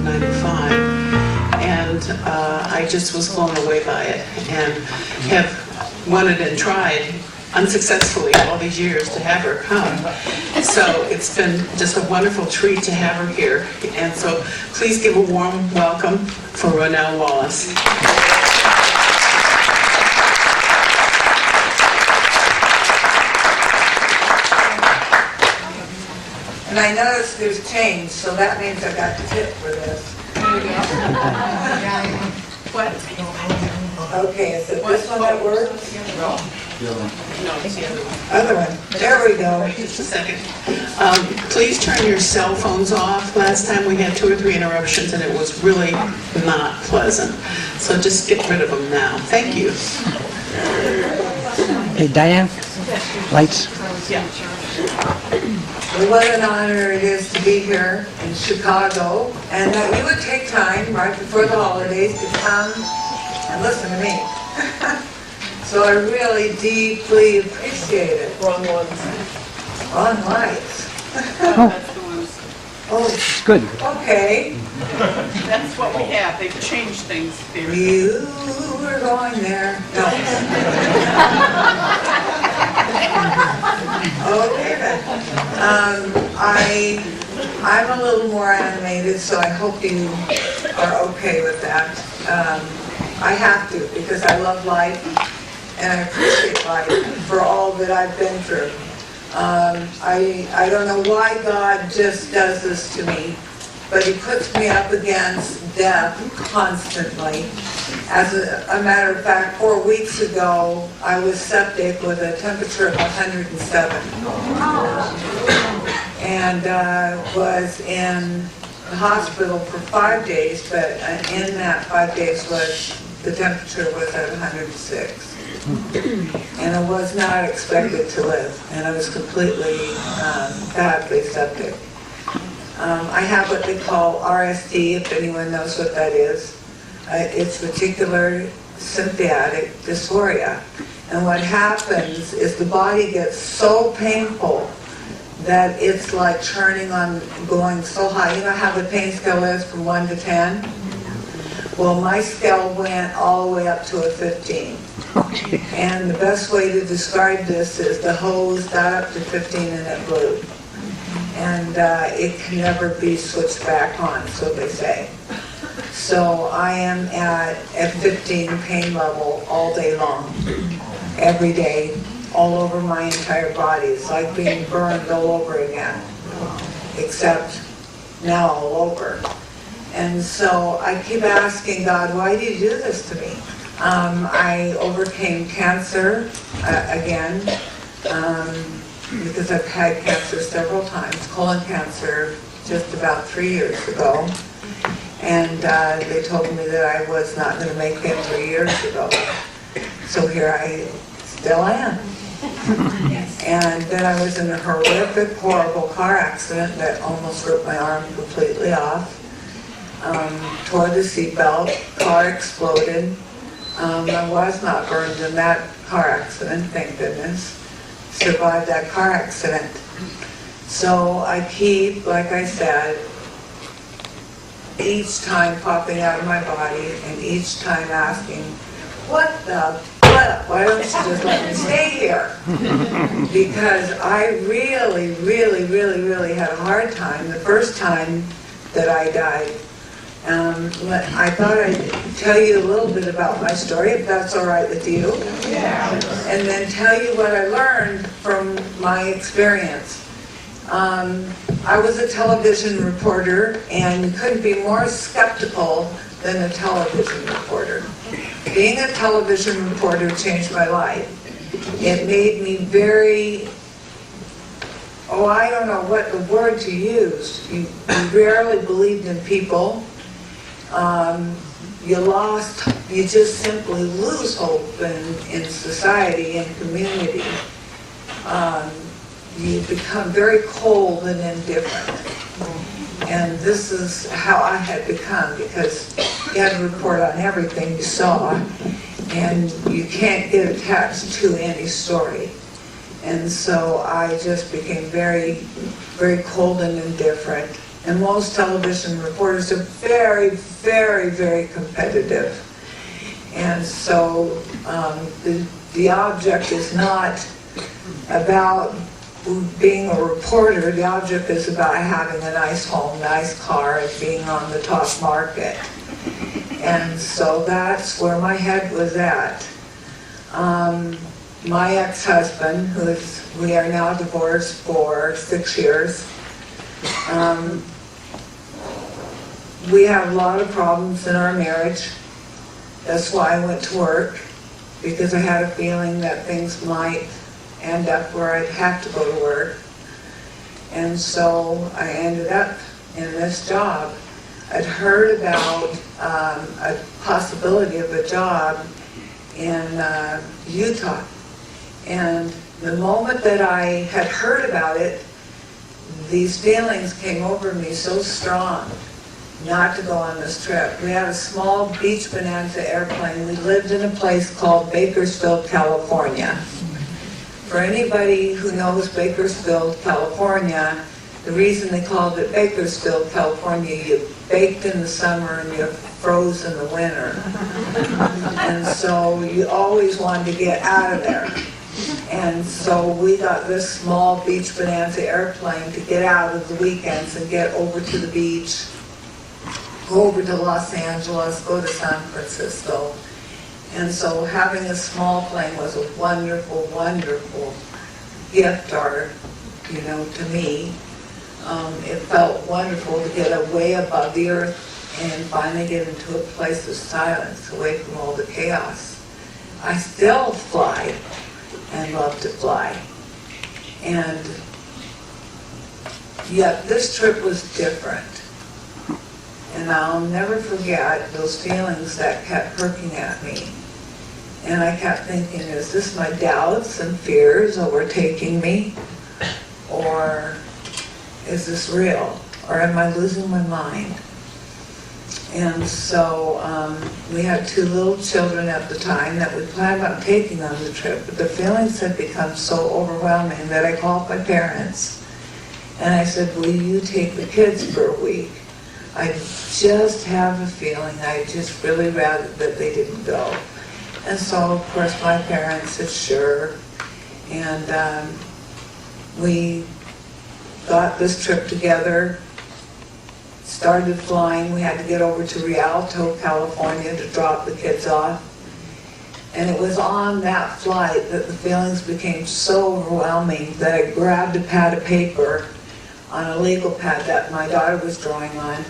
95, and I just was blown away by it, and have wanted and tried unsuccessfully all these years to have her come. So it's been just a wonderful treat to have her here, and so please give a warm welcome for RaNelle Wallace. And I noticed there's change, so that means I got the tip for this. What? Okay, is it this one that works? No, it's the other one. Other one. There we go. Just a second. Please turn your cell phones off. Last time we had 2 or 3 interruptions and it was really not pleasant. So just get rid of them now. Thank you. Hey, Diane, lights. Yeah. What an honor it is to be here in Chicago, and that you would take time right before the holidays to come and listen to me. So I really deeply appreciate it. Wrong ones. Wrong lights. That's the ones. Oh, Good. okay. That's what we have. They've changed things here. You were going there. No. Okay then. I'm a little more animated, so I hope you are okay with that. I have to, because I love life and I appreciate life for all that I've been through. I don't know why God just does this to me, but He puts me up against death constantly. As a matter of fact, 4 weeks ago, I was septic with a temperature of 107. And was in the hospital for 5 days, but in that 5 days the temperature was at 106. And I was not expected to live, and I was completely badly septic. I have what they call RSD, if anyone knows what that is. It's reticular sympathetic dysphoria. And what happens is the body gets so painful that it's like churning on, going so high. You know how the pain scale is from 1 to 10? Well, my scale went all the way up to a 15. Okay. And the best way to describe this is the hose got up to 15 and it blew. And it can never be switched back on, so they say. So I am at 15 pain level all day long, every day, all over my entire body. It's like being burned all over again, except now all over. And so I keep asking God, why do you do this to me? I overcame cancer again, because I've had cancer several times, colon cancer just about 3 years ago. And they told me that I was not going to make it 3 years ago. So here I still am. And then I was in a horrific, horrible car accident that almost ripped my arm completely off. Tore the seatbelt, car exploded. I was not burned in that car accident, thank goodness. Survived that car accident. So I keep, like I said, each time popping out of my body and each time asking, what? Why don't you just let me stay here? Because I really had a hard time the first time that I died. I thought I'd tell you a little bit about my story, if that's all right with you. Yeah. And then tell you what I learned from my experience. I was a television reporter, and you couldn't be more skeptical than a television reporter. Being a television reporter changed my life. It made me very, I don't know what the word to use. You rarely believed in people. You just simply lose hope in society and community. You become very cold and indifferent. And this is how I had become, because you had to report on everything you saw, and you can't get attached to any story. And so I just became very, very cold and indifferent. And most television reporters are very, very, very competitive. And so the object is not about being a reporter. The object is about having a nice home, nice car, and being on the top market. And so that's where my head was at. My ex-husband, we are now divorced for 6 years, we have a lot of problems in our marriage. That's why I went to work, because I had a feeling that things might end up where I'd have to go to work. And so I ended up in this job. I'd heard about a possibility of a job in Utah. And the moment that I had heard about it, these feelings came over me so strong not to go on this trip. We had a small beach bonanza airplane. We lived in a place called Bakersfield, California. For anybody who knows Bakersfield, California, the reason they called it Bakersfield, California, you baked in the summer and you froze in the winter. And so you always wanted to get out of there. And so we got this small beach bonanza airplane to get out of the weekends and get over to the beach, go over to Los Angeles, go to San Francisco. And so having a small plane was a wonderful, wonderful gift, to me. It felt wonderful to get way above the earth and finally get into a place of silence, away from all the chaos. I still fly and love to fly. And yet this trip was different. And I'll never forget those feelings that kept perking at me. And I kept thinking, is this my doubts and fears overtaking me? Or is this real? Or am I losing my mind? And so we had 2 little children at the time that we planned on taking on the trip, but the feelings had become so overwhelming that I called my parents and I said, will you take the kids for a week? I just have a feeling I'd just really rather that they didn't go. And so, of course, my parents said, sure. And we got this trip together, started flying. We had to get over to Rialto, California to drop the kids off. And it was on that flight that the feelings became so overwhelming that I grabbed a pad of paper on a legal pad that my daughter was drawing on,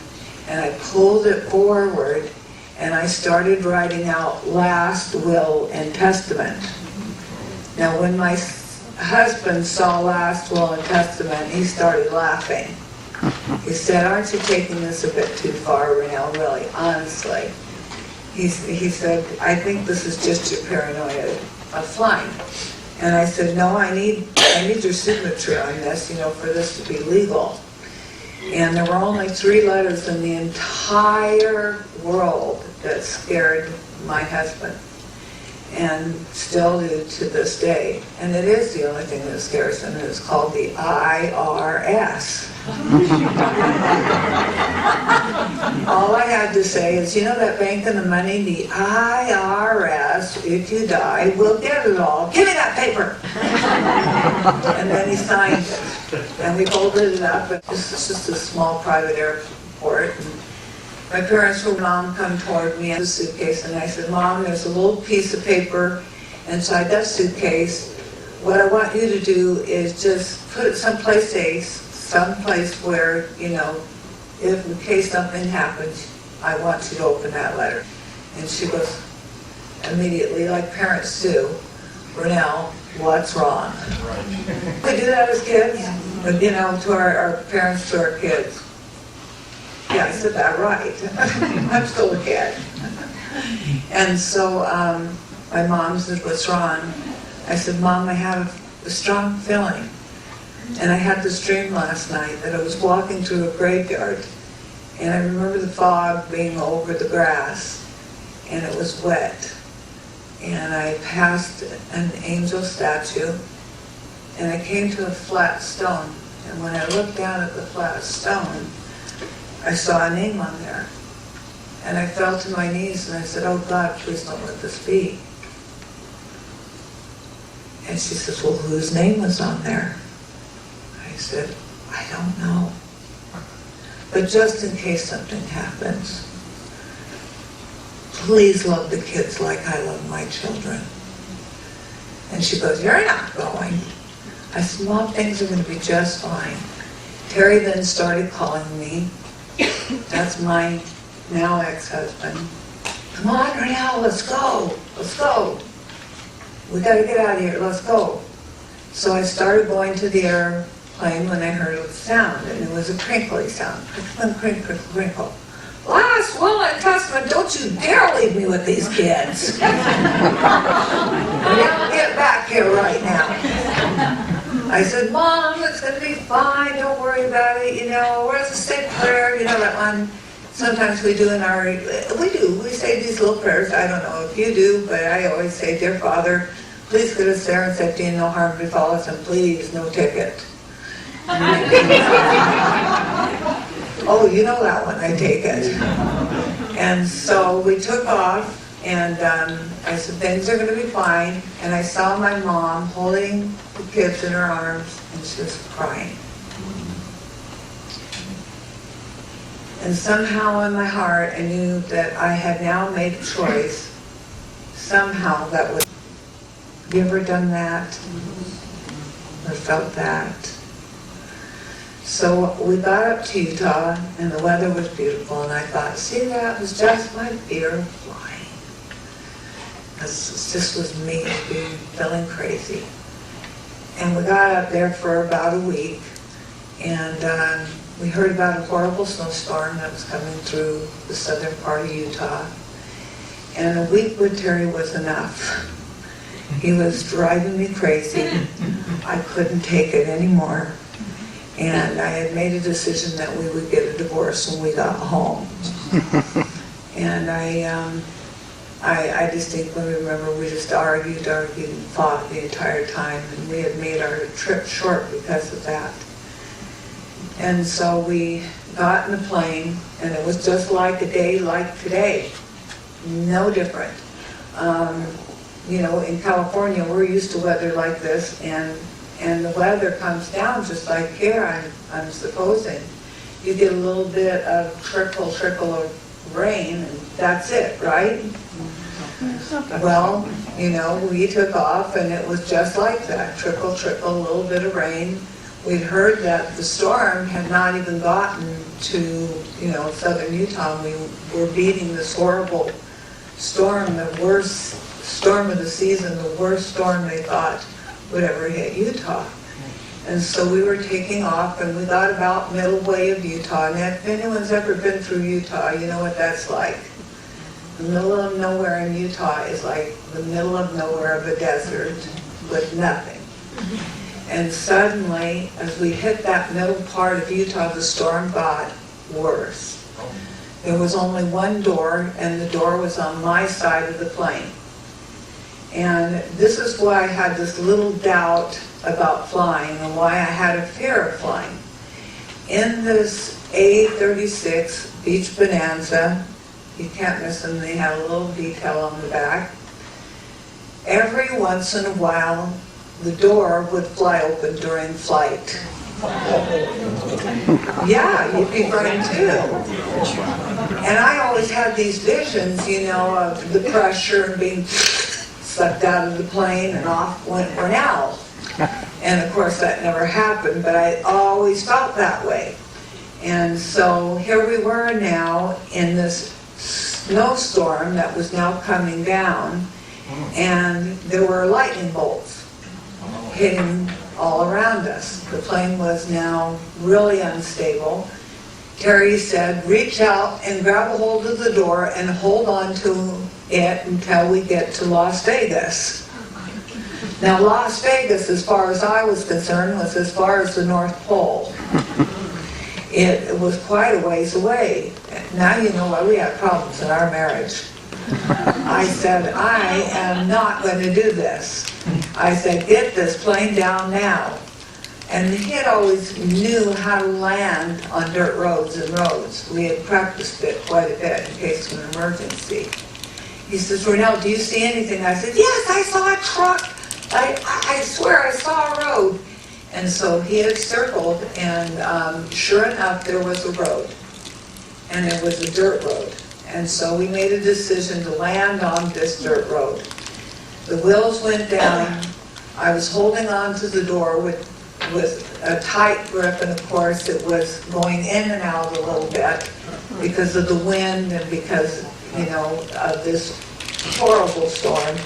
and I pulled it forward and I started writing out last will and testament. Now when my husband saw last will and testament, he started laughing. He said, aren't you taking this a bit too far, RaNelle, really, honestly? He said, I think this is just your paranoia of flying. And I said, no, I need your signature on this, for this to be legal. And there were only 3 letters in the entire world that scared my husband, and still do to this day. And it is the only thing that scares him, and it's called the IRS. All I had to say is, that bank and the money, the IRS, if you die, will get it all. Give me that paper! And then he signed it. And we folded it up. This is just a small private airport. And my parents were, Mom, come toward me in the suitcase, and I said, Mom, there's a little piece of paper inside that suitcase. What I want you to do is just put it someplace safe, someplace where, if in case something happens, I want you to open that letter. And she goes immediately, like parents do, RaNelle, what's wrong? We do that as kids, but to our parents, to our kids. Yeah, I said that right. I'm still a kid. And so my mom said, what's wrong? I said, Mom, I have a strong feeling. And I had this dream last night that I was walking through a graveyard, and I remember the fog being over the grass, and it was wet. And I passed an angel statue, and I came to a flat stone. And when I looked down at the flat stone, I saw a name on there. And I fell to my knees and I said, oh God, please don't let this be. And she says, well, whose name was on there? I said, I don't know. But just in case something happens, please love the kids like I love my children. And she goes, you're not going. I said, Mom, things are going to be just fine. Terry then started calling me. That's my now ex-husband. Come on, RaNelle, let's go. Let's go. We got to get out of here. Let's go. So I started going to the airplane when I heard a sound, and it was a crinkly sound. Crinkle, crinkle, crinkle, crinkle. Last will and testament, don't you dare leave me with these kids. Now get back here right now. I said, Mom, it's going to be fine. Don't worry about it. You know, where's the safe prayer? You know, that one sometimes we do in our, we say these little prayers. I don't know if you do, but I always say, Dear Father, please get us there in safety and no harm befall us, and please, no ticket. Oh, you know that one, I take it. And so we took off, and I said, things are going to be fine. And I saw my mom holding the kids in her arms, and she was crying. And somehow in my heart, I knew that I had now made a choice. Somehow that was, have you ever done that? Or felt that? So we got up to Utah, and the weather was beautiful, and I thought, see, that was just my fear of flying. This was me feeling crazy. And we got up there for about a week, and we heard about a horrible snowstorm that was coming through the southern part of Utah. And a week with Terry was enough. He was driving me crazy. I couldn't take it anymore. And I had made a decision that we would get a divorce when we got home. And I distinctly remember we just argued and fought the entire time, and we had made our trip short because of that. And so we got in the plane, and it was just like a day like today. No different. You know, in California, we're used to weather like this, and the weather comes down just like here, I'm supposing. You get a little bit of trickle of rain, and that's it, right? Well, you know, we took off, and it was just like that. Trickle, a little bit of rain. We'd heard that the storm had not even gotten to, you know, southern Utah. We were beating this horrible storm, the worst storm of the season, the worst storm they thought would ever hit Utah. And so we were taking off, and we got about middle way of Utah. And if anyone's ever been through Utah, you know what that's like. The middle of nowhere in Utah is like the middle of nowhere of a desert with nothing. And suddenly, as we hit that middle part of Utah, the storm got worse. There was only one door, and the door was on my side of the plane. And this is why I had this little doubt about flying and why I had a fear of flying. In this A36 Beach Bonanza, you can't miss them, they have a little detail on the back. Every once in a while, the door would fly open during flight. Yeah, you'd be frightened too. And I always had these visions, you know, of the pressure and being sucked out of the plane, and off went RaNelle. And of course that never happened, but I always felt that way. And so here we were now in this snowstorm that was now coming down, and there were lightning bolts hitting all around us. The plane was now really unstable. Terry said, reach out and grab a hold of the door and hold on to it until we get to Las Vegas. Now Las Vegas, as far as I was concerned, was as far as the North Pole. It was quite a ways away. Now you know why we had problems in our marriage. I said, I am not going to do this. I said, get this plane down now. And he had always knew how to land on dirt roads and roads. We had practiced it quite a bit in case of an emergency. He says, "RaNelle, do you see anything?" I said, "Yes, I saw a truck. I swear I saw a road." And so he had circled, and sure enough, there was a road. And it was a dirt road. And so we made a decision to land on this dirt road. The wheels went down. I was holding on to the door with a tight grip, and of course it was going in and out a little bit because of the wind and because, of this horrible storm.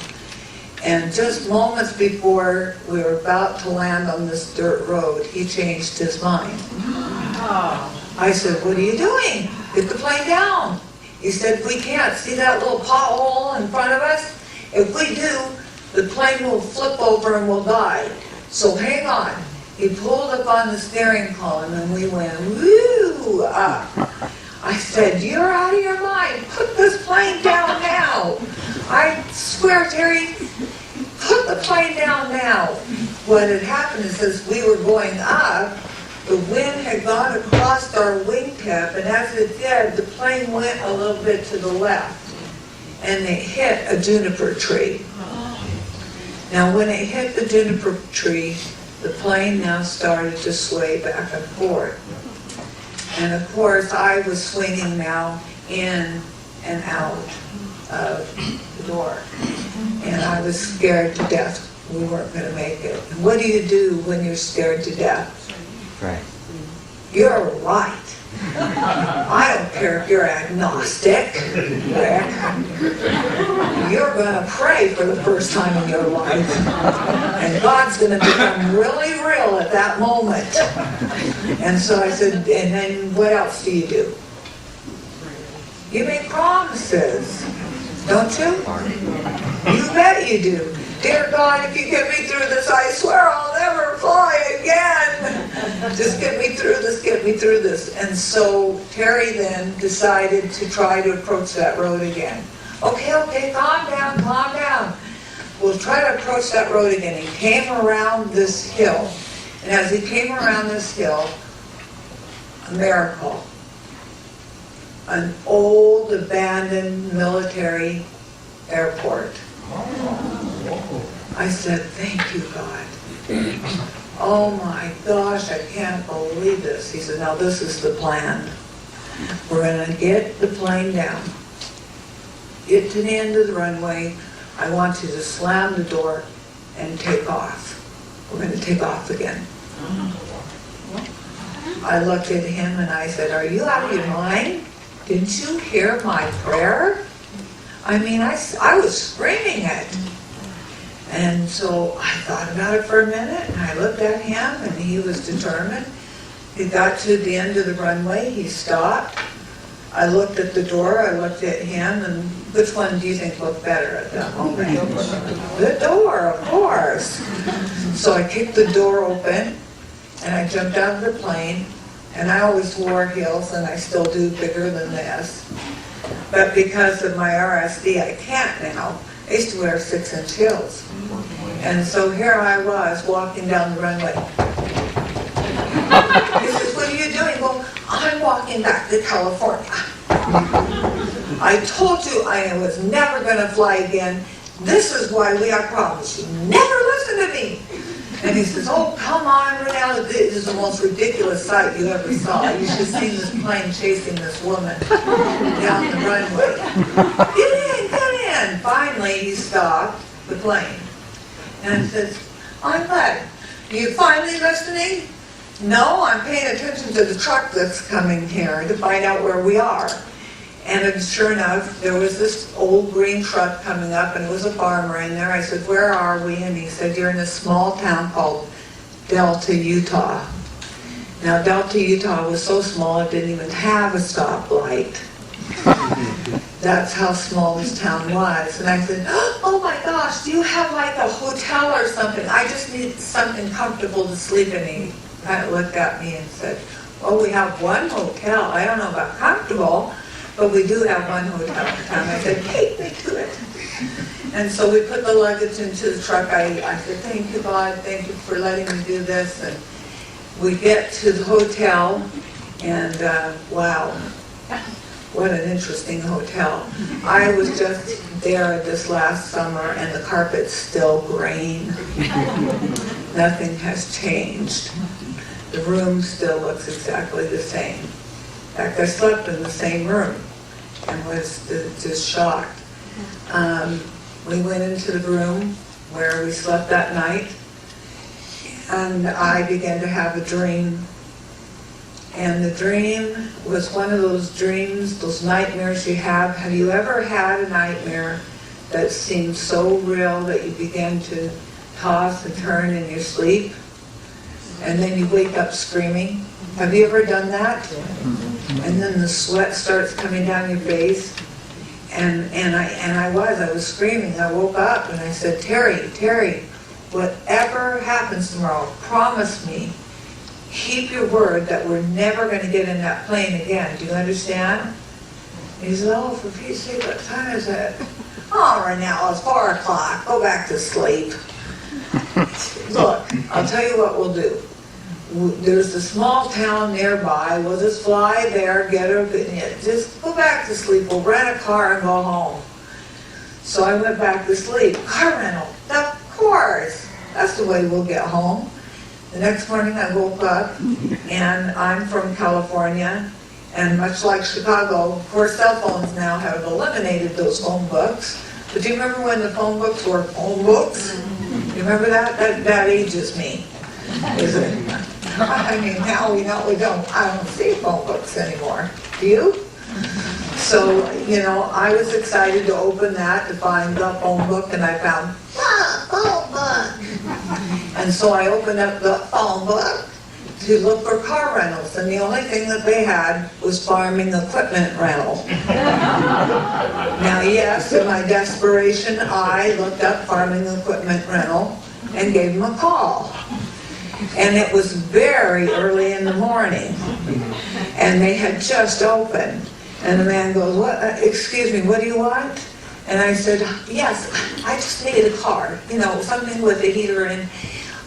And just moments before we were about to land on this dirt road, he changed his mind. I said, "What are you doing? Get the plane down." He said, "We can't. See that little pothole in front of us? If we do, the plane will flip over and we'll die. So hang on." He pulled up on the steering column and we went, woo, up. I said, "You're out of your mind. Put this plane down now. I swear, Terry, put the plane down now." What had happened is as we were going up, the wind had gone across our wingtip, and as it did, the plane went a little bit to the left, and it hit a juniper tree. Now, when it hit the juniper tree, the plane now started to sway back and forth. And of course, I was swinging now in and out of the door. And I was scared to death we weren't going to make it. And what do you do when you're scared to death? Right. You're right. I don't care if you're agnostic, Rick. You're going to pray for the first time in your life. And God's going to become really real at that moment. And so I said, "And then what else do you do? You make promises, don't you?" "You bet you do. Dear God, if you get me through this, I swear I'll never fly again. Just get me through this, get me through this." And so Terry then decided to try to approach that road again. Okay, calm down. We'll try to approach that road again. He came around this hill. And as he came around this hill, a miracle. An old abandoned military airport. I said, "Thank you, God." "Oh my gosh, I can't believe this." He said, "Now this is the plan. We're going to get the plane down, get to the end of the runway. I want you to slam the door and take off. We're going to take off again." I looked at him and I said, "Are you out of your mind? Didn't you hear my prayer?" I mean, I was screaming it. And so I thought about it for a minute, and I looked at him, and he was determined. He got to the end of the runway, he stopped. I looked at the door, I looked at him, and which one do you think looked better at that moment? The door, of course. So I kicked the door open, and I jumped out of the plane, and I always wore heels, and I still do, bigger than this. But because of my RSD, I can't now. I used to wear 6-inch heels. And so here I was walking down the runway. He says, "What are you doing?" "Well, I'm walking back to California. I told you I was never going to fly again. This is why I promised you. Never listen to me." And he says, "Oh, come on, RaNelle, this is the most ridiculous sight you ever saw. You should see this plane chasing this woman down the runway. Get in. Finally, he stopped the plane. And he says, "I'm glad. Are you finally listening?" "No, I'm paying attention to the truck that's coming here to find out where we are." And sure enough, there was this old green truck coming up, and it was a farmer in there. I said, "Where are we?" And he said, "You're in a small town called Delta, Utah." Now, Delta, Utah was so small it didn't even have a stoplight. That's how small this town was. And I said, "Oh my gosh, do you have like a hotel or something? I just need something comfortable to sleep in." He kind of looked at me and said, "Well, we have one hotel. I don't know about comfortable, but we do have one hotel in town." I said, "Take me to it." And so we put the luggage into the truck. I said, "Thank you, God. Thank you for letting me do this." And we get to the hotel, and wow, what an interesting hotel. I was just there this last summer, and the carpet's still green. Nothing has changed. The room still looks exactly the same. In fact, I slept in the same room and was just shocked. We went into the room where we slept that night, and I began to have a dream. And the dream was one of those dreams, those nightmares you have. Have you ever had a nightmare that seemed so real that you began to toss and turn in your sleep, and then you wake up screaming? Have you ever done that? And then the sweat starts coming down your face. And I was screaming. I woke up and I said, Terry, whatever happens tomorrow, promise me, keep your word that we're never going to get in that plane again. Do you understand? And he said, oh, for Pete's sake, what time is it? Oh, RaNelle, it's 4 o'clock. Go back to sleep. Look, I'll tell you what we'll do. There's a small town nearby. We'll just fly there, just go back to sleep. We'll rent a car and go home. So I went back to sleep. Car rental, of course. That's the way we'll get home. The next morning I woke up, and I'm from California, and much like Chicago, of course cell phones now have eliminated those phone books. But do you remember when the phone books were phone books? You remember that? That ages me. Is it? I mean, now I don't see phone books anymore. Do you? So, I was excited to open that to find the phone book, and I found, phone book. And so I opened up the phone book to look for car rentals, and the only thing that they had was farming equipment rental. Now, yes, in my desperation, I looked up farming equipment rental and gave them a call. And it was very early in the morning, and they had just opened. And the man goes, excuse me, what do you want? And I said, yes, I just needed a car, something with a heater in.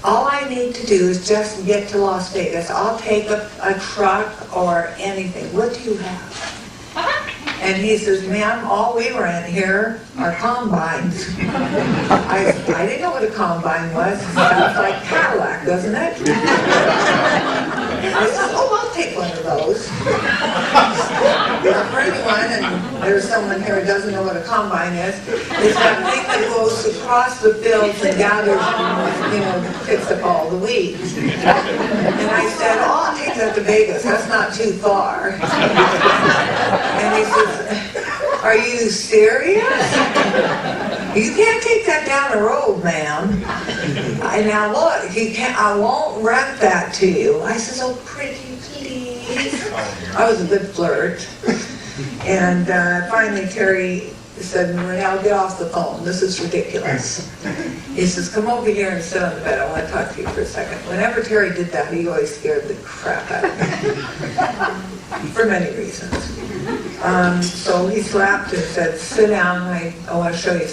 All I need to do is just get to Las Vegas. I'll take a truck or anything. What do you have? And he says, ma'am, all we rent here are combines. I didn't know what a combine was. It sounds like Cadillac, doesn't it? I said, oh, I'll take one of those. For anyone, and there's someone here who doesn't know what a combine is that thing that goes across the fields and gathers, picks up all the weeds. And I said, oh, I'll take that to Vegas. That's not too far. And he says, are you serious? You can't take that down the road, ma'am. Now look, I won't rent that to you. I says, oh, pretty please. I was a good flirt. And finally Terry said, RaNelle, get off the phone. This is ridiculous. He says, come over here and sit on the bed. I want to talk to you for a second. Whenever Terry did that, he always scared the crap out of me. For many reasons. So he slapped and said, sit down. I want to show you.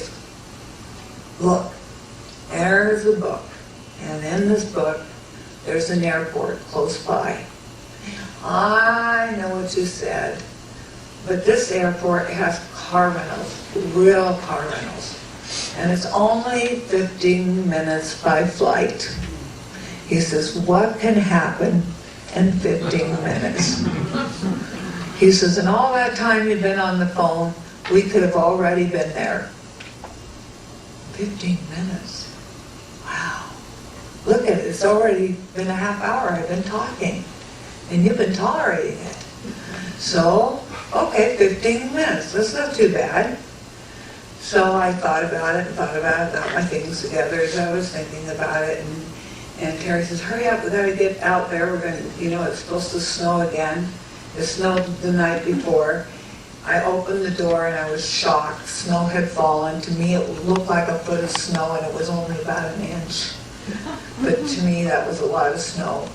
Look, there's a book. And in this book, there's an airport close by. I know what you said. But this airport has car rentals, real car rentals. And it's only 15 minutes by flight. He says, what can happen in 15 minutes? He says, in all that time you've been on the phone, we could have already been there. 15 minutes. Wow. Look at it, it's already been a half hour I've been talking. And you've been tolerating it. So, okay, 15 minutes, that's not too bad. So I thought about it, got my things together as I was thinking about it. And Terry says, hurry up, we gotta get out there. We're gonna, it's supposed to snow again. It snowed the night before. I opened the door and I was shocked. Snow had fallen. To me, it looked like a foot of snow, and it was only about an inch. But to me, that was a lot of snow.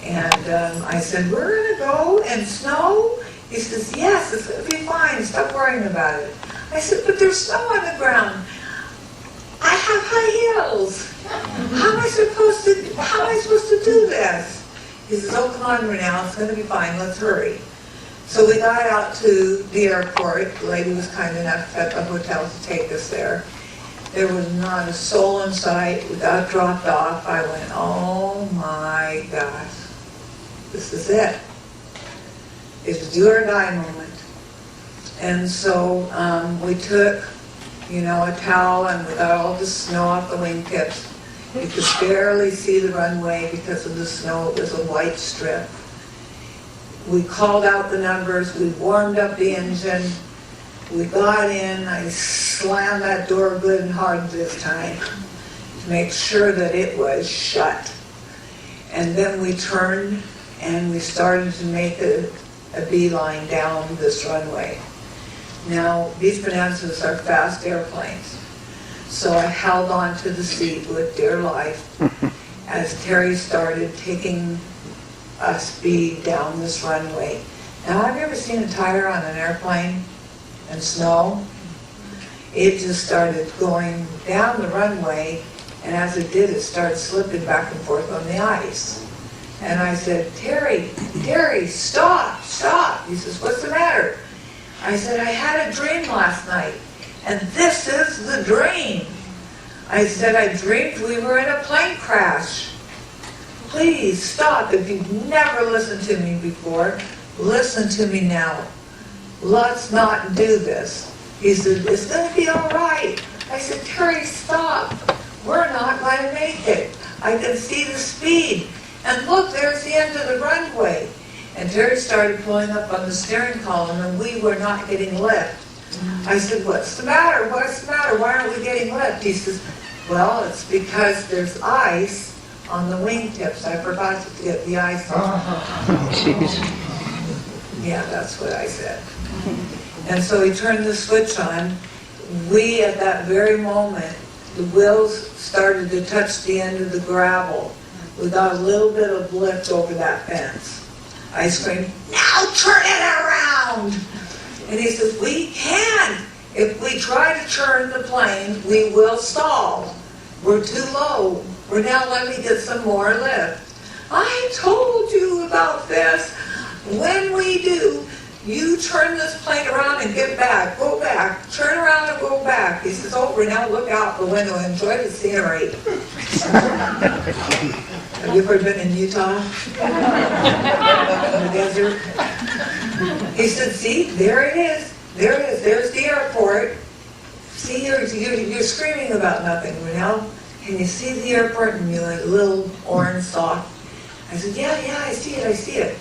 And I said, we're gonna go and snow? He says, yes, it's gonna be fine. Stop worrying about it. I said, but there's snow on the ground. I have high heels. How am I supposed to do this? He says, oh, come on, RaNelle, it's going to be fine, let's hurry. So we got out to the airport. The lady was kind enough at the hotel to take us there. There was not a soul in sight. We got dropped off. I went, oh my gosh, this is it. It's a do or die moment. And so we took, a towel, and we got all the snow off the wingtips. You could barely see the runway because of the snow. It was a white strip. We called out the numbers. We warmed up the engine. We got in. I slammed that door good and hard this time to make sure that it was shut. And then we turned and we started to make a beeline down this runway. Now, these Bonanzas are fast airplanes. So I held on to the seat with dear life as Terry started taking a speed down this runway. Now, have you ever seen a tire on an airplane and snow? It just started going down the runway, and as it did, it started slipping back and forth on the ice. And I said, Terry, stop. He says, what's the matter? I said, I had a dream last night. And this is the dream. I said, I dreamed we were in a plane crash. Please stop. If you've never listened to me before, listen to me now. Let's not do this. He said, it's going to be all right. I said, Terry, stop. We're not going to make it. I can see the speed. And look, there's the end of the runway. And Terry started pulling up on the steering column, and we were not getting lift. I said, what's the matter? Why aren't we getting lift? He says, well, it's because there's ice on the wingtips. I forgot to get the ice on. Yeah, that's what I said. And so he turned the switch on. We, at that very moment, the wheels started to touch the end of the gravel. We got a little bit of lift over that fence. I screamed, now turn it around! And he says, we can't. If we try to turn the plane, we will stall. We're too low. RaNelle, let me get some more lift. I told you about this. When we do, you turn this plane around and get back. Go back. Turn around and go back. He says, oh, RaNelle, look out the window. Enjoy the scenery. Have you ever been in Utah? In the desert? He said, see, there it is. There it is. There's the airport. See, you're screaming about nothing, RaNelle. Can you see the airport in your little orange sock? I said, yeah, I see it.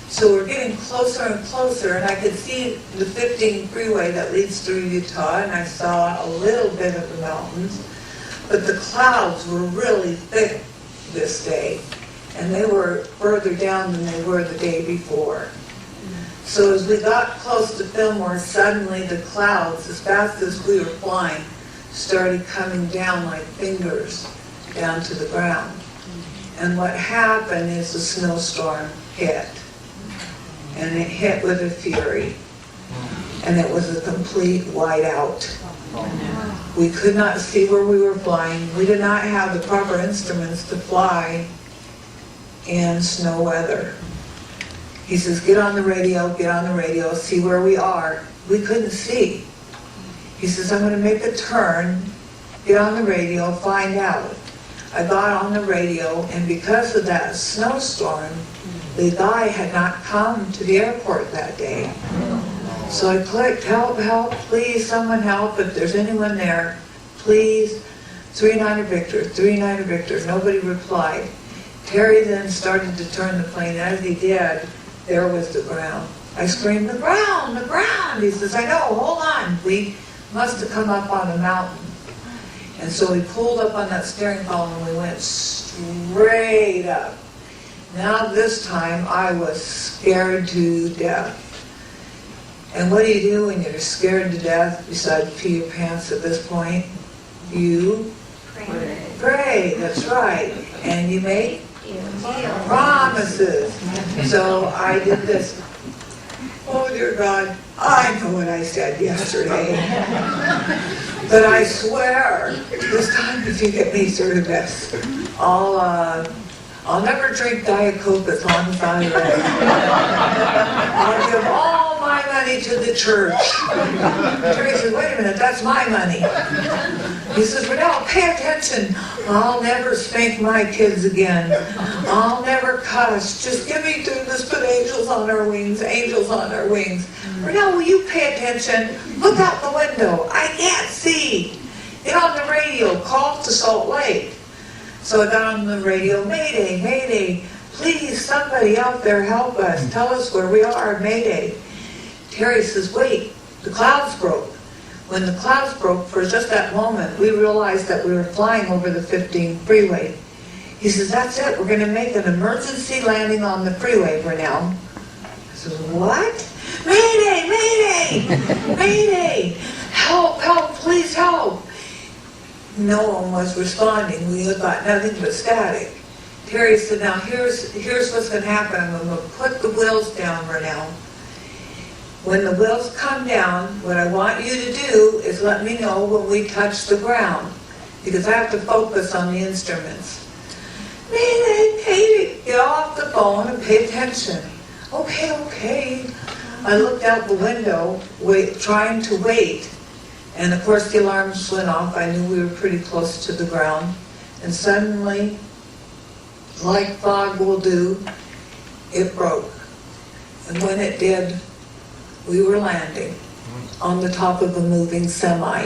So we're getting closer and closer, and I could see the 15 freeway that leads through Utah, and I saw a little bit of the mountains. But the clouds were really thick this day, and they were further down than they were the day before. So as we got close to Fillmore, suddenly the clouds, as fast as we were flying, started coming down like fingers down to the ground. And what happened is the snowstorm hit. And it hit with a fury. And it was a complete whiteout. We could not see where we were flying. We did not have the proper instruments to fly in snow weather. He says, get on the radio, see where we are. We couldn't see. He says, I'm going to make a turn, get on the radio, find out. I got on the radio, and because of that snowstorm, the guy had not come to the airport that day. So I clicked, help, please, someone help, if there's anyone there, please. 39er Victor, nobody replied. Terry then started to turn the plane. As he did, there was the ground. I screamed, the ground! He says, I know, hold on. We must have come up on a mountain. And so we pulled up on that steering column and we went straight up. Now this time I was scared to death. And what do you do when you're scared to death besides pee your pants at this point? You pray, that's right. And you make promises. So I did this. Oh dear God, I know what I said yesterday. But I swear, this time if you get me through this, I'll never drink Diet Coke as long as I live. I'll give all my money to the church. Terry says, wait a minute, that's my money. He says, RaNelle, pay attention. I'll never spank my kids again. I'll never cuss. Just get me through this, put angels on our wings, angels on our wings. RaNelle, will you pay attention? Look out the window. I can't see. Get on the radio. Call to Salt Lake. So I got on the radio, Mayday, Mayday, please, somebody out there help us, tell us where we are, Mayday. Terry says, wait, the clouds broke. When the clouds broke, for just that moment, we realized that we were flying over the 15 freeway. He says, that's it, we're gonna make an emergency landing on the freeway, RaNelle. I said, what? Mayday, Mayday, Mayday, help, help, please help. No one was responding. We got nothing but static. Terry said, now here's what's going to happen. I'm going to put the wheels down, RaNelle. When the wheels come down, what I want you to do is let me know when we touch the ground, because I have to focus on the instruments. Hey, get off the phone and pay attention. Okay, okay. I looked out the window, trying to wait. And of course the alarms went off. I knew we were pretty close to the ground. And suddenly, like fog will do, it broke. And when it did, we were landing on the top of a moving semi.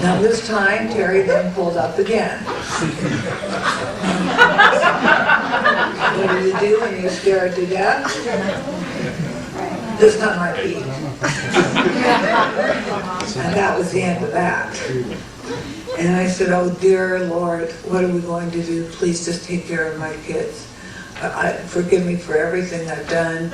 Now this time, Terry then pulled up again. What do when you're scared to death? This time I peed. And that was the end of that. And I said, oh dear Lord, what are we going to do? Please just take care of my kids. Forgive me for everything I've done.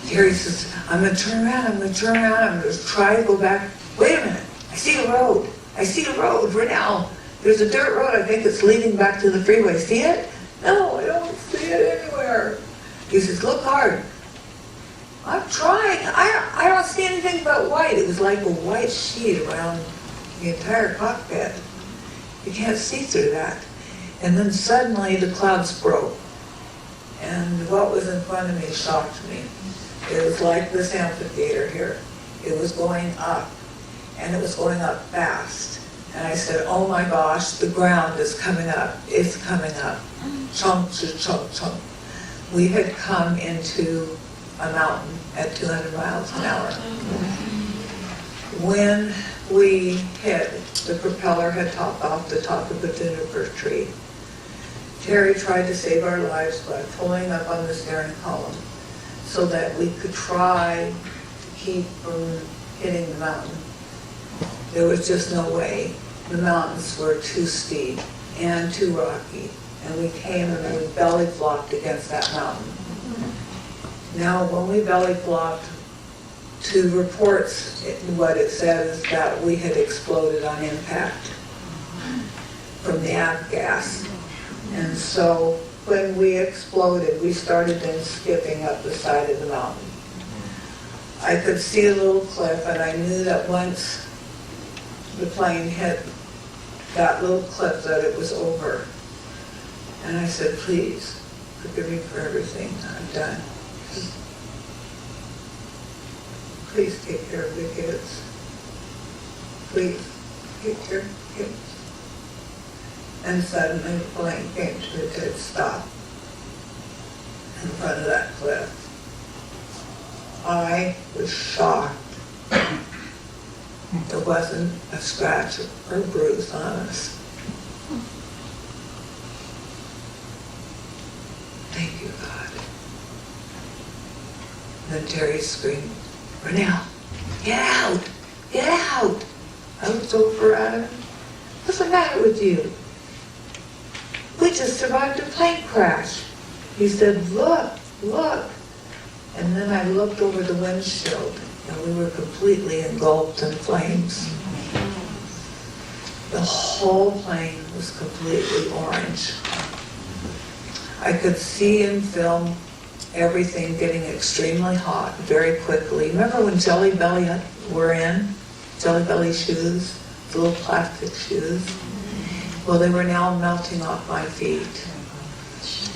Terry says, I'm going to turn around, I'm going to turn around, I'm going to try to go back. Wait a minute, I see a road. I see a road, RaNelle. There's a dirt road, I think it's leading back to the freeway. See it? No, I don't see it anywhere. He says, look hard. I'm trying. I don't see anything but white. It was like a white sheet around the entire cockpit. You can't see through that. And then suddenly the clouds broke. And what was in front of me shocked me. It was like this amphitheater here. It was going up. And it was going up fast. And I said, oh my gosh, the ground is coming up. It's coming up. Chunk, chunk, chunk. We had come into a mountain at 200 miles an hour. When we hit, the propeller had topped off the top of a juniper tree. Terry tried to save our lives by pulling up on the steering column so that we could try to keep from hitting the mountain. There was just no way. The mountains were too steep and too rocky, and we came and we belly flopped against that mountain. Now, when we belly flopped, to reports, what it said is that we had exploded on impact from the avgas. And so when we exploded, we started then skipping up the side of the mountain. I could see a little cliff, and I knew that once the plane hit that little cliff that it was over. And I said, please, forgive me for everything I've done. Please take care of the kids. Please take care of the kids. And suddenly the plane came to a dead stop in front of that cliff. I was shocked. There wasn't a scratch or bruise on us. Thank you, God. And then Terry screamed, RaNelle, get out! Get out! I looked over at him. What's the matter with you? We just survived a plane crash. He said, look, look. And then I looked over the windshield, and we were completely engulfed in flames. The whole plane was completely orange. I could see in film everything getting extremely hot very quickly. Remember when Jelly Belly were in? Jelly Belly shoes, the little plastic shoes. Well, they were now melting off my feet.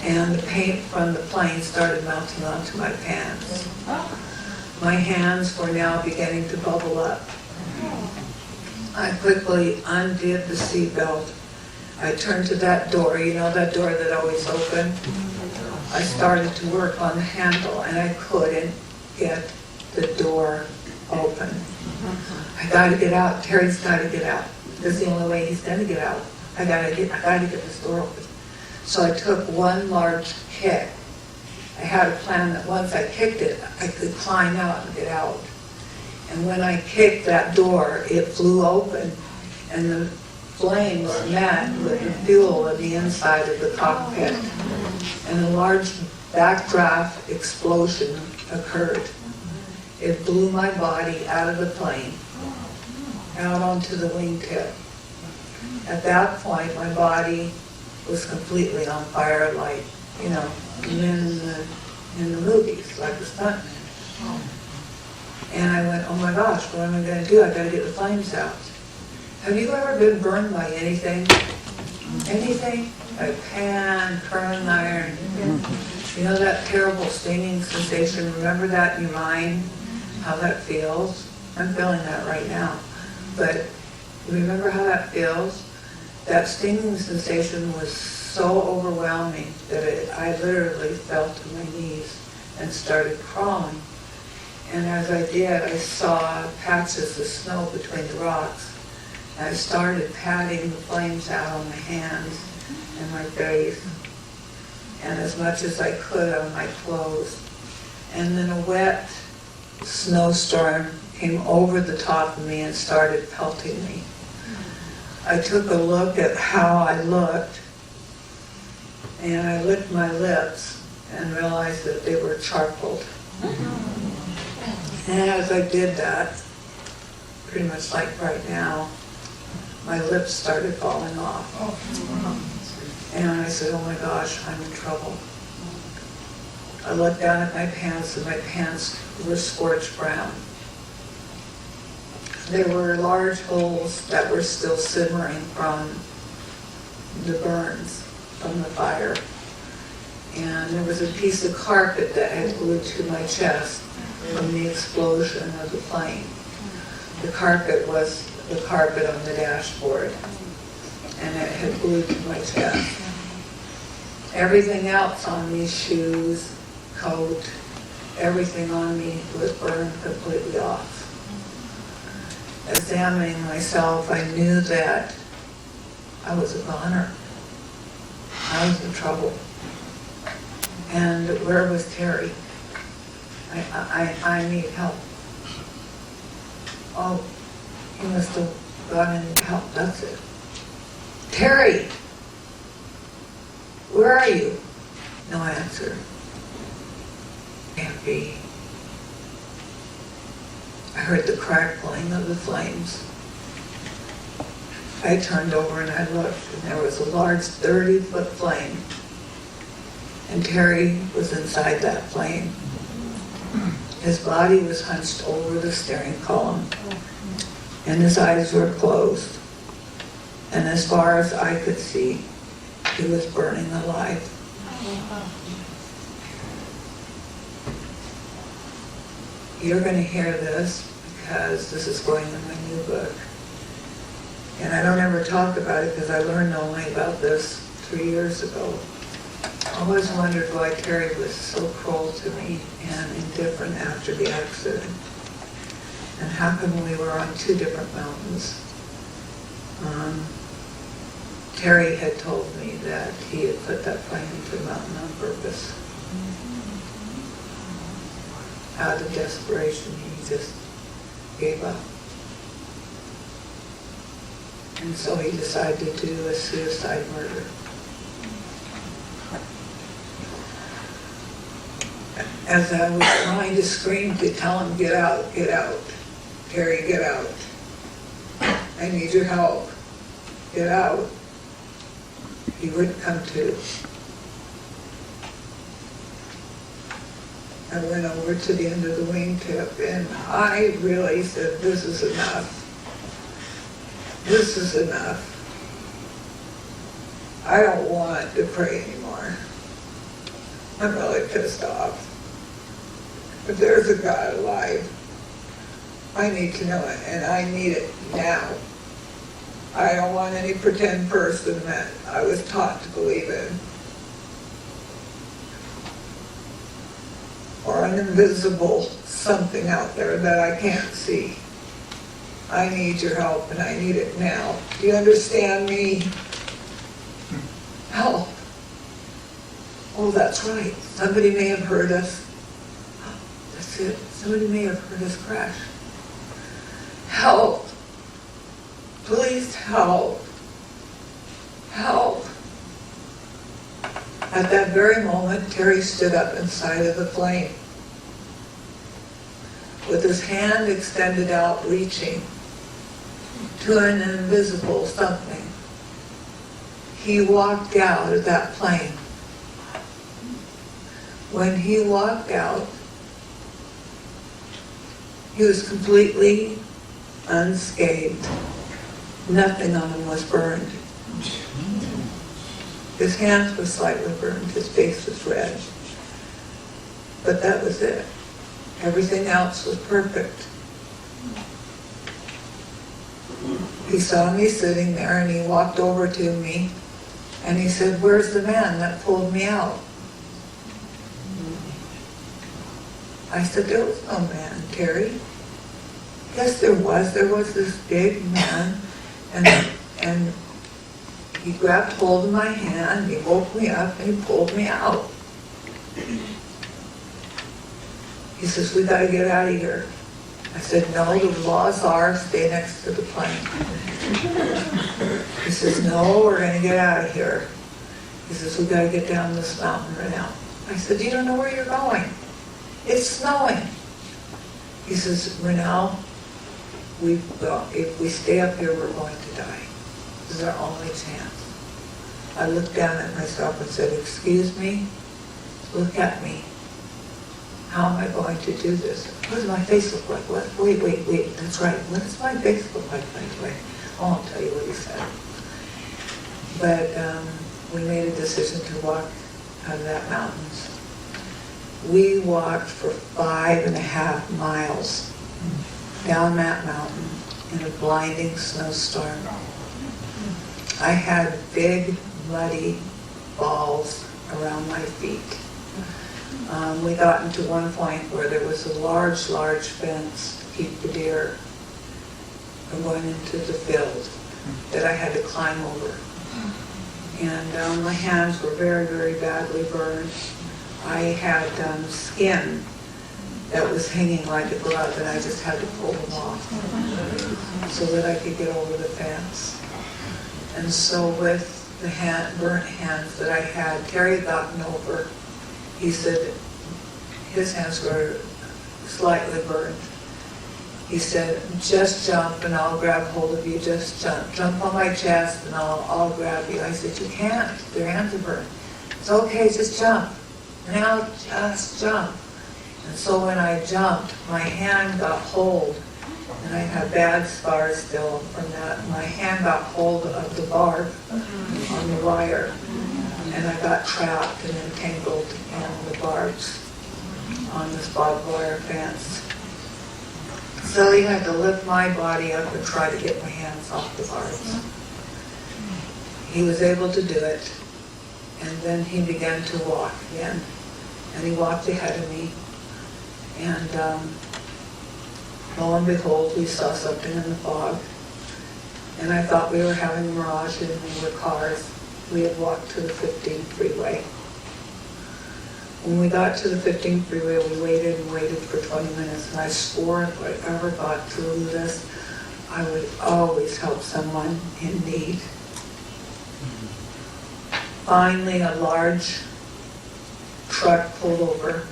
And the paint from the plane started melting onto my pants. My hands were now beginning to bubble up. I quickly undid the seatbelt. I turned to that door, you know that door that always opened? I started to work on the handle and I couldn't get the door open. I gotta get out, Terry's gotta get out. This is the only way he's gonna get out. I gotta get this door open. So I took one large kick. I had a plan that once I kicked it, I could climb out and get out. And when I kicked that door, it flew open and the flames met with the fuel in the inside of the cockpit. And a large backdraft explosion occurred. It blew my body out of the plane, out onto the wingtip. At that point, my body was completely on fire, like, you know, in the movies, like a stuntman. And I went, oh my gosh, what am I going to do? I got to get the flames out. Have you ever been burned by anything? Anything? A pan, curling iron. You know that terrible stinging sensation? Remember that in your mind? How that feels? I'm feeling that right now. But you remember how that feels? That stinging sensation was so overwhelming that I literally fell to my knees and started crawling. And as I did, I saw patches of snow between the rocks. And I started patting the flames out on my hands and my face, and as much as I could on my clothes. And then a wet snowstorm came over the top of me and started pelting me. I took a look at how I looked, and I licked my lips and realized that they were charcoaled. And as I did that, pretty much like right now, my lips started falling off. And I said, oh my gosh, I'm in trouble. I looked down at my pants and my pants were scorched brown. There were large holes that were still simmering from the burns from the fire. And there was a piece of carpet that had glued to my chest from the explosion of the plane. The carpet was the carpet on the dashboard, and it had glued to my chest. Everything else on me, shoes, coat, everything on me was burned completely off. Examining myself, I knew that I was a goner. I was in trouble. And where was Terry? I need help. Oh, he must have gone in to help, that's it. Terry! Where are you? No answer. Can't be. I heard the crackling of the flames. I turned over and I looked, and there was a large 30-foot flame. And Terry was inside that flame. His body was hunched over the steering column, and his eyes were closed. And as far as I could see, he was burning alive. You're going to hear this because this is going in my new book. And I don't ever talk about it because I learned only about this 3 years ago. I always wondered why Terry was so cruel to me and indifferent after the accident. And how come we were on two different mountains? Terry had told me that he had put that plane into the mountain on purpose. Out of desperation, he just gave up. And so he decided to do a suicide murder. As I was trying to scream to tell him, get out, Terry, get out. I need your help. Get out. He wouldn't come to. I went over to the end of the wingtip and I really said, this is enough. This is enough. I don't want to pray anymore. I'm really pissed off. If there's a God alive, I need to know it, and I need it now. I don't want any pretend person that I was taught to believe in. Or an invisible something out there that I can't see. I need your help, and I need it now. Do you understand me? Help. Oh, that's right. Somebody may have heard us. That's it. Somebody may have heard us crash. Help. Please help. Help. At that very moment, Terry stood up inside of the plane with his hand extended out, reaching to an invisible something. He walked out of that plane. When he walked out, he was completely unscathed. Nothing on him was burned. His hands were slightly burned, his face was red. But that was it. Everything else was perfect. He saw me sitting there and he walked over to me and he said, "Where's the man that pulled me out?" I said, "There was no man, Terry." Yes, there was. There was this big man, and he grabbed hold of my hand, he woke me up, and he pulled me out. He says, "We gotta get out of here." I said, "No, the laws are stay next to the plane." He says, "No, we're gonna get out of here." He says, "We gotta get down this mountain right now." I said, "You don't know where you're going. It's snowing." He says, "RaNelle, if we stay up here, we're going to die. This is our only chance." I looked down at myself and said, "Excuse me, look at me. How am I going to do this? What does my face look like? What? Wait, that's right. What does my face look like, by the way?" I won't tell you what he said. But we made a decision to walk out of that mountains. We walked for 5.5 miles down that mountain in a blinding snowstorm. I had big, muddy balls around my feet. We got into one point where there was a large fence to keep the deer from going into the field that I had to climb over. And my hands were very, very badly burned. I had skin that was hanging like a glove, and I just had to pull them off so that I could get over the fence. And so with the burnt hands that I had, Terry had gotten over. He said his hands were slightly burned. He said, "Just jump and I'll grab hold of you, just jump. Jump on my chest and I'll grab you." I said, "You can't, their hands are burned." "It's okay, just jump. Now just jump." And so when I jumped, my hand got hold, and I have bad scars still from that. My hand got hold of the barb on the wire, and I got trapped and entangled in the barbs on this barbed wire fence. So he had to lift my body up and try to get my hands off the barbs. He was able to do it, and then he began to walk again. And he walked ahead of me, and lo and behold, we saw something in the fog. And I thought we were having a mirage and we were cars. We had walked to the 15 freeway. When we got to the 15 freeway, we waited and waited for 20 minutes, and I swore if I ever got through this, I would always help someone in need. Finally, a large truck pulled over,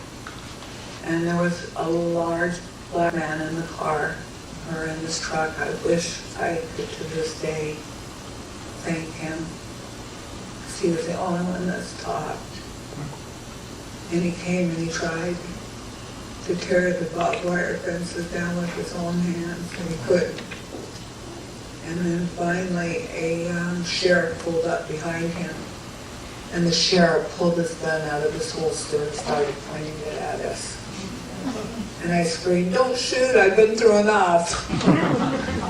and there was a large black man in the car, or in this truck. I wish I could to this day thank him, because he was the only one that stopped. And he came and he tried to tear the barbed wire fences down with his own hands, and he couldn't. And then finally a sheriff pulled up behind him, And the sheriff pulled his gun out of his holster and started pointing it at us. And I screamed, "Don't shoot, I've been through enough."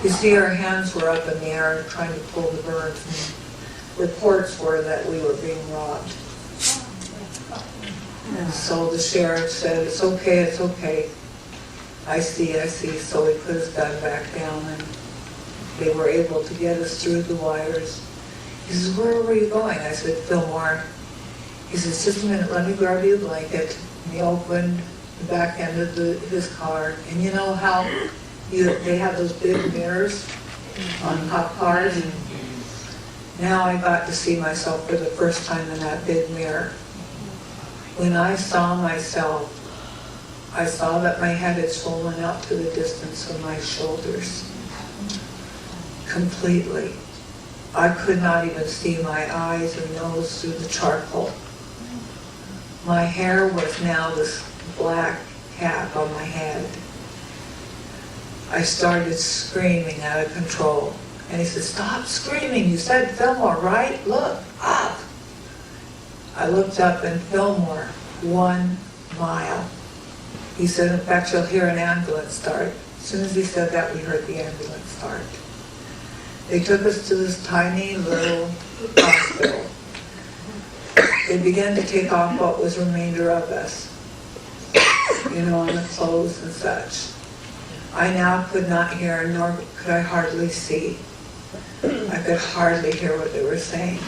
You see, our hands were up in the air trying to pull the birds, and reports were that we were being robbed. And so the sheriff said, "It's okay, it's okay. I see. So he put his gun back down, and they were able to get us through the wires. He says, "Where were you going?" I said, "Fillmore." He says, "Just a minute, let me grab you a blanket." And he opened the back end of his car. And you know how they have those big mirrors on cop cars? Now I got to see myself for the first time in that big mirror. When I saw myself, I saw that my head had swollen out to the distance of my shoulders. Completely. I could not even see my eyes and nose through the charcoal. My hair was now this black cap on my head. I started screaming out of control. And he said, "Stop screaming. You said Fillmore, right? Look, up." I looked up and Fillmore, 1 mile. He said, "In fact, you'll hear an ambulance start." As soon as he said that, we heard the ambulance start. They took us to this tiny little hospital. They began to take off what was remainder of us, on the clothes and such. I now could not hear, nor could I hardly see. I could hardly hear what they were saying.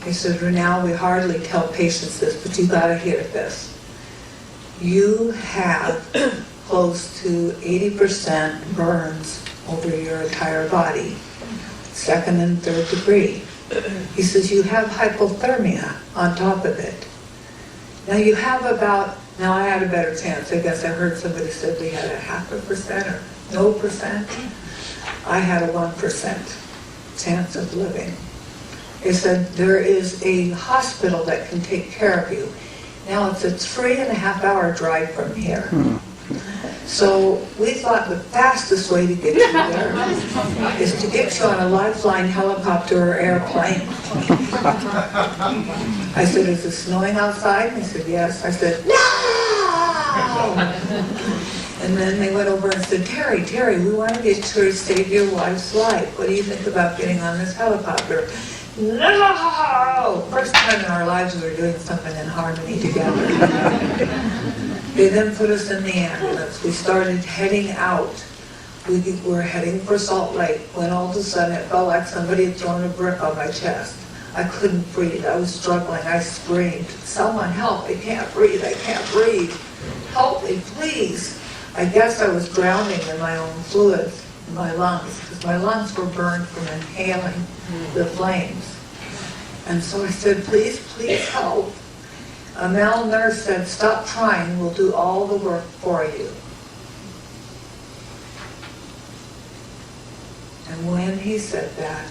He said, "RaNelle, we hardly tell patients this, but you gotta hear this. You have close to 80% burns over your entire body, 2nd and 3rd degree. He says, you have hypothermia on top of it. Now you have now I had a better chance. I guess I heard somebody said they had a 0.5% or no percent. I had a 1% chance of living. They said, there is a hospital that can take care of you. Now it's a 3.5-hour drive from here. So we thought the fastest way to get you there is to get you on a lifeline helicopter or airplane. I said, "Is it snowing outside?" He said, "Yes." I said, "No!" And then they went over and said, Terry, we want to get you to save your wife's life. What do you think about getting on this helicopter?" No! First time in our lives we were doing something in harmony together. They then put us in the ambulance. We started heading out. We were heading for Salt Lake when all of a sudden it felt like somebody had thrown a brick on my chest. I couldn't breathe. I was struggling. I screamed, "Someone help. I can't breathe. I can't breathe. Help me, please." I guess I was drowning in my own fluids in my lungs because my lungs were burned from inhaling the flames. And so I said, "Please help." A male nurse said, "Stop trying, we'll do all the work for you." And when he said that,